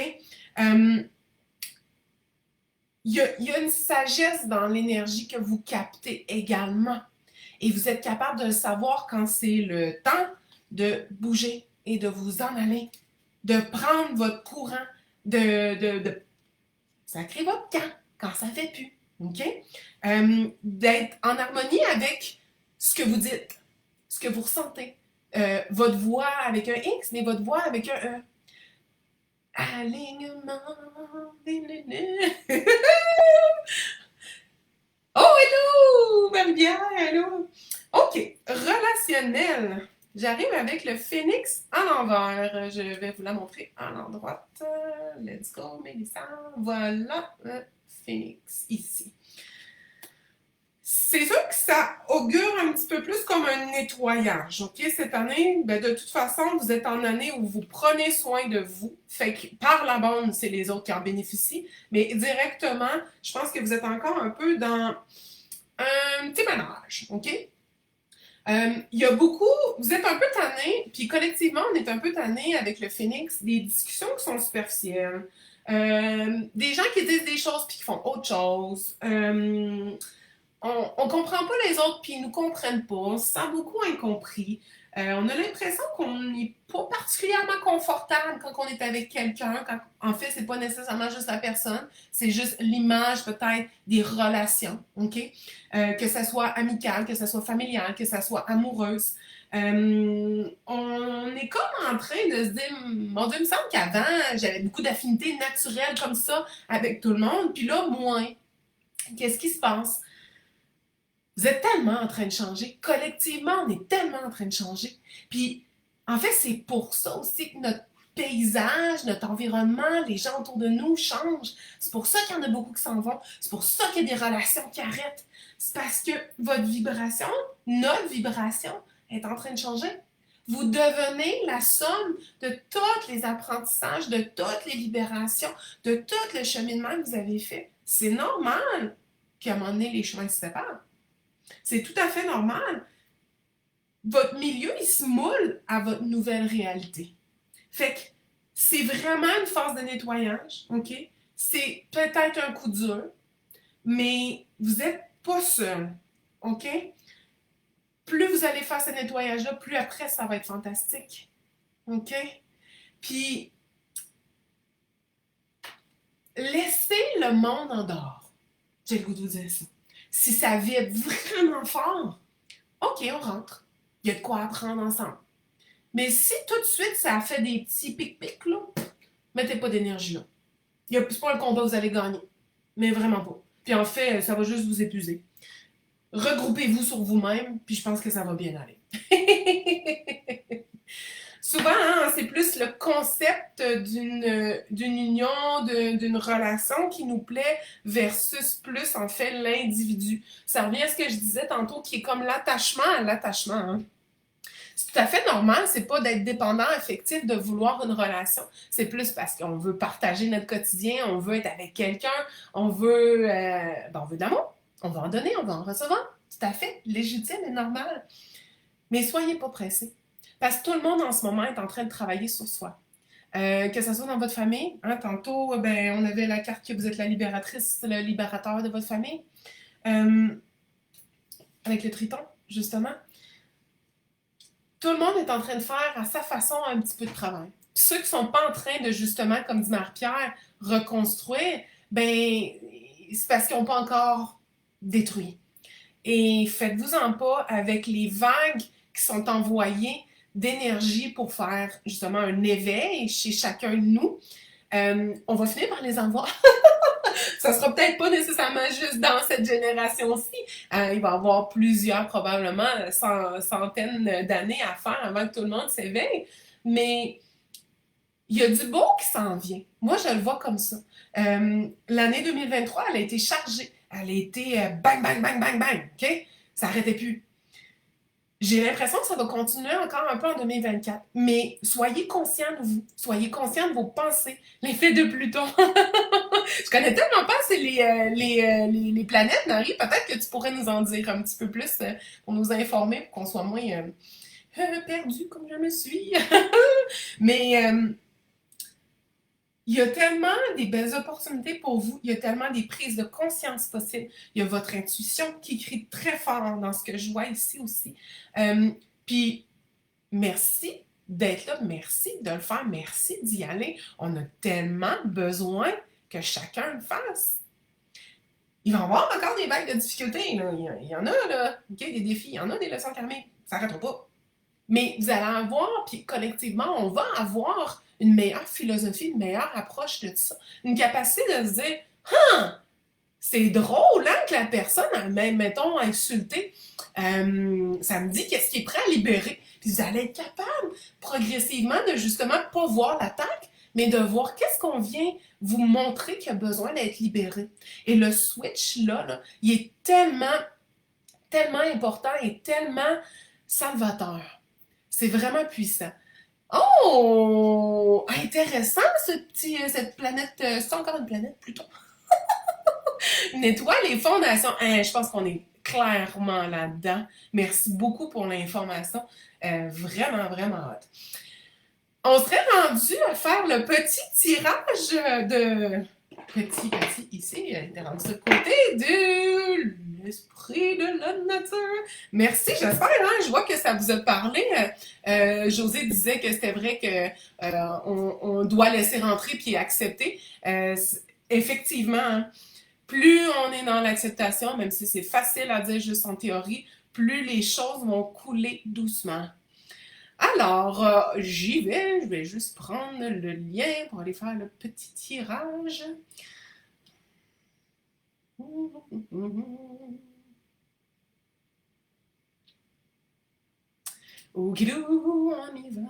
Il y a une sagesse dans l'énergie que vous captez également. Et vous êtes capable de le savoir quand c'est le temps de bouger et de vous en aller, de prendre votre courant, de sacrer votre camp quand ça ne fait plus. OK? D'être en harmonie avec ce que vous dites, ce que vous ressentez. Votre voix avec un X, mais votre voix avec un E. Alignement. Oh, hello! Marie-Pierre, hello! OK, relationnel. J'arrive avec le phénix à l'envers. Je vais vous la montrer à l'endroite. Let's go, Mélissa. Voilà le phénix ici. C'est sûr que ça augure un petit peu plus comme un nettoyage, OK? Cette année, ben de toute façon, vous êtes en année où vous prenez soin de vous. Fait que par la bande, c'est les autres qui en bénéficient. Mais directement, je pense que vous êtes encore un peu dans un petit ménage, OK? Il y a beaucoup, vous êtes un peu tanné, puis collectivement, on est un peu tanné avec le phénix, des discussions qui sont superficielles, des gens qui disent des choses puis qui font autre chose. On comprend pas les autres puis ils nous comprennent pas. On se sent beaucoup incompris. On a l'impression qu'on n'est pas particulièrement confortable quand on est avec quelqu'un. En fait, c'est pas nécessairement juste la personne, c'est juste l'image peut-être des relations, ok? Que ça soit amical, que ça soit familial, que ça soit amoureuse. On est comme en train de se dire, mon Dieu, il me semble qu'avant, j'avais beaucoup d'affinités naturelles comme ça avec tout le monde, puis là, moins. Qu'est-ce qui se passe? Vous êtes tellement en train de changer. Collectivement, on est tellement en train de changer. Puis, en fait, c'est pour ça aussi que notre paysage, notre environnement, les gens autour de nous changent. C'est pour ça qu'il y en a beaucoup qui s'en vont. C'est pour ça qu'il y a des relations qui arrêtent. C'est parce que votre vibration, notre vibration, est en train de changer. Vous devenez la somme de tous les apprentissages, de toutes les libérations, de tout le cheminement que vous avez fait. C'est normal qu'à un moment donné, les chemins se séparent. C'est tout à fait normal. Votre milieu, il se moule à votre nouvelle réalité. Fait que c'est vraiment une phase de nettoyage, OK? C'est peut-être un coup dur, mais vous n'êtes pas seul, OK? Plus vous allez faire ce nettoyage-là, plus après, ça va être fantastique. OK? Puis, laissez le monde en dehors. J'ai le goût de vous dire ça. Si ça vibre vraiment fort, OK, on rentre. Il y a de quoi apprendre ensemble. Mais si tout de suite ça fait des petits pic-pics, là, mettez pas d'énergie là. C'est pas un combat que vous allez gagner. Mais vraiment pas. Puis en fait, ça va juste vous épuiser. Regroupez-vous sur vous-même, puis je pense que ça va bien aller. Souvent, hein, c'est plus le concept d'une union, d'une relation qui nous plaît versus plus, en fait, l'individu. Ça revient à ce que je disais tantôt, qui est comme l'attachement à l'attachement. Hein. C'est tout à fait normal, c'est pas d'être dépendant affectif, de vouloir une relation. C'est plus parce qu'on veut partager notre quotidien, on veut être avec quelqu'un, on veut de l'amour, on veut en donner, on veut en recevoir. Tout à fait, légitime et normal. Mais soyez pas pressés. Parce que tout le monde en ce moment est en train de travailler sur soi. Que ce soit dans votre famille, hein, tantôt, on avait la carte que vous êtes la libératrice, le libérateur de votre famille. Avec le triton, justement. Tout le monde est en train de faire à sa façon un petit peu de travail. Puis ceux qui ne sont pas en train de, justement, comme dit Marie-Pierre, reconstruire, c'est parce qu'ils n'ont pas encore détruit. Et faites-vous-en pas avec les vagues qui sont envoyées d'énergie pour faire justement un éveil chez chacun de nous. On va finir par les avoir. Ça sera peut-être pas nécessairement juste dans cette génération-ci. Il va y avoir plusieurs, probablement centaines d'années à faire avant que tout le monde s'éveille. Mais il y a du beau qui s'en vient. Moi, je le vois comme ça. L'année 2023, elle a été chargée. Elle a été bang, bang, bang, bang, bang. OK? Ça n'arrêtait plus. J'ai l'impression que ça va continuer encore un peu en 2024. Mais soyez conscients de vous. Soyez conscients de vos pensées. L'effet de Pluton. Je connais tellement pas c'est les planètes, Marie. Peut-être que tu pourrais nous en dire un petit peu plus pour nous informer, pour qu'on soit moins perdus comme je me suis. Mais il y a tellement des belles opportunités pour vous. Il y a tellement des prises de conscience possibles. Il y a votre intuition qui crie très fort dans ce que je vois ici aussi. Puis, merci d'être là. Merci de le faire. Merci d'y aller. On a tellement besoin que chacun le fasse. Il va y avoir encore des vagues de difficultés. Là. Il y en a, là. Okay, des défis. Il y en a des leçons karmiques. Ça n'arrêtera pas. Mais vous allez avoir, puis collectivement, on va avoir une meilleure philosophie, une meilleure approche de ça. Une capacité de se dire, c'est drôle hein, que la personne, même, mettons, insultée, ça me dit qu'est-ce qui est prêt à libérer. Puis vous allez être capable, progressivement, de justement pas voir l'attaque, mais de voir qu'est-ce qu'on vient vous montrer qui a besoin d'être libéré. Et le switch, là, il est tellement, tellement important et tellement salvateur. C'est vraiment puissant. Oh! Intéressant, cette planète. C'est encore une planète, Pluton. Une étoile et fondation. Je pense qu'on est clairement là-dedans. Merci beaucoup pour l'information. Vraiment, vraiment hâte. On serait rendu à faire le petit tirage de... Petit, ici, il était rendu de côté de l'esprit de la nature. Merci, j'espère, hein, je vois que ça vous a parlé. José disait que c'était vrai qu'on doit laisser rentrer puis accepter. Effectivement, hein, plus on est dans l'acceptation, même si c'est facile à dire juste en théorie, plus les choses vont couler doucement. Alors, j'y vais. Je vais juste prendre le lien pour aller faire le petit tirage. Oukidou, on y va.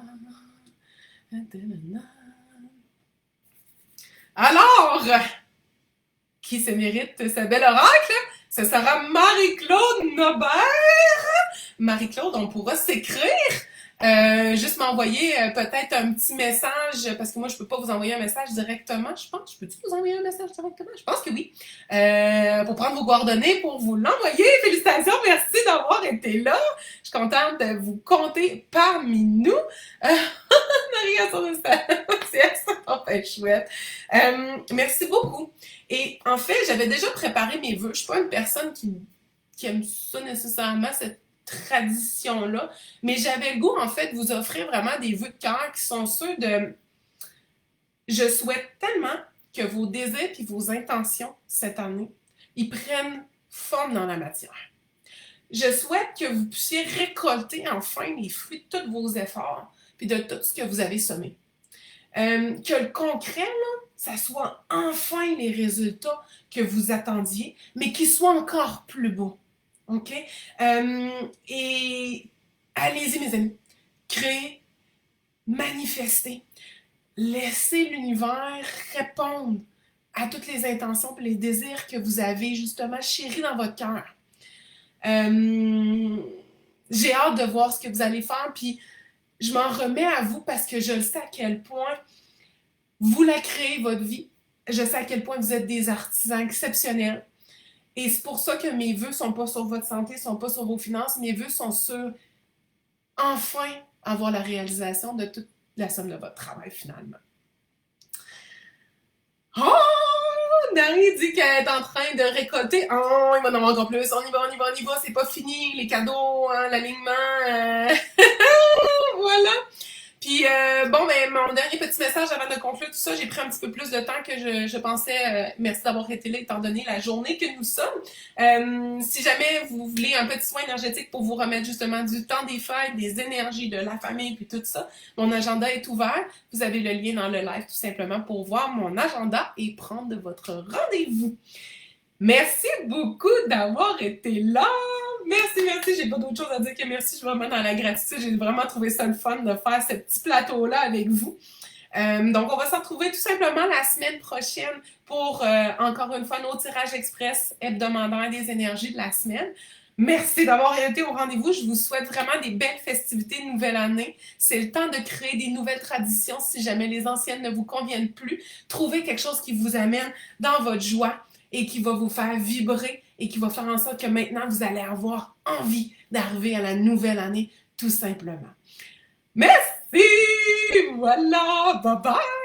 Alors, qui se mérite ce bel oracle? Ce sera Marie-Claude Nobert. Marie-Claude, on pourra s'écrire. Juste m'envoyer peut-être un petit message, parce que moi, je peux pas vous envoyer un message directement, je pense. Peux-tu vous envoyer un message directement? Je pense que oui. Pour prendre vos coordonnées, pour vous l'envoyer. Félicitations, merci d'avoir été là. Je suis contente de vous compter parmi nous. Maria sur le c'est ça, chouette. Merci beaucoup. Et en fait, j'avais déjà préparé mes vœux. Je suis pas une personne qui aime ça nécessairement, tradition-là, mais j'avais le goût, en fait, de vous offrir vraiment des vœux de cœur qui sont ceux de... Je souhaite tellement que vos désirs et vos intentions cette année, ils prennent forme dans la matière. Je souhaite que vous puissiez récolter enfin les fruits de tous vos efforts puis de tout ce que vous avez semé. Que le concret, là, ça soit enfin les résultats que vous attendiez, mais qui soient encore plus beaux. OK? Et allez-y, mes amis. Créez, manifestez. Laissez l'univers répondre à toutes les intentions et les désirs que vous avez justement chéris dans votre cœur. J'ai hâte de voir ce que vous allez faire, puis je m'en remets à vous parce que je le sais à quel point vous la créez, votre vie. Je sais à quel point vous êtes des artisans exceptionnels. Et c'est pour ça que mes vœux ne sont pas sur votre santé, ne sont pas sur vos finances. Mes vœux sont sur enfin avoir la réalisation de toute la somme de votre travail finalement. Oh! Dari dit qu'elle est en train de récolter. Oh, il va en avoir encore plus. On y va, on y va, on y va. C'est pas fini. Les cadeaux, hein, l'alignement. Voilà. Puis, bon, ben, mon dernier petit message avant de conclure tout ça, j'ai pris un petit peu plus de temps que je pensais. Merci d'avoir été là, étant donné la journée que nous sommes. Si jamais vous voulez un petit soin énergétique pour vous remettre justement du temps des fêtes, des énergies, de la famille, puis tout ça, mon agenda est ouvert. Vous avez le lien dans le live tout simplement pour voir mon agenda et prendre votre rendez-vous. Merci beaucoup d'avoir été là. Merci. J'ai pas d'autre chose à dire que merci. Je suis vraiment dans la gratitude. J'ai vraiment trouvé ça le fun de faire ce petit plateau-là avec vous. Donc, on va se retrouver tout simplement la semaine prochaine pour, encore une fois, nos tirages express hebdomadaires des énergies de la semaine. Merci d'avoir été au rendez-vous. Je vous souhaite vraiment des belles festivités de nouvelle année. C'est le temps de créer des nouvelles traditions si jamais les anciennes ne vous conviennent plus. Trouvez quelque chose qui vous amène dans votre joie et qui va vous faire vibrer et qui va faire en sorte que maintenant, vous allez avoir envie d'arriver à la nouvelle année, tout simplement. Merci! Voilà! Bye bye!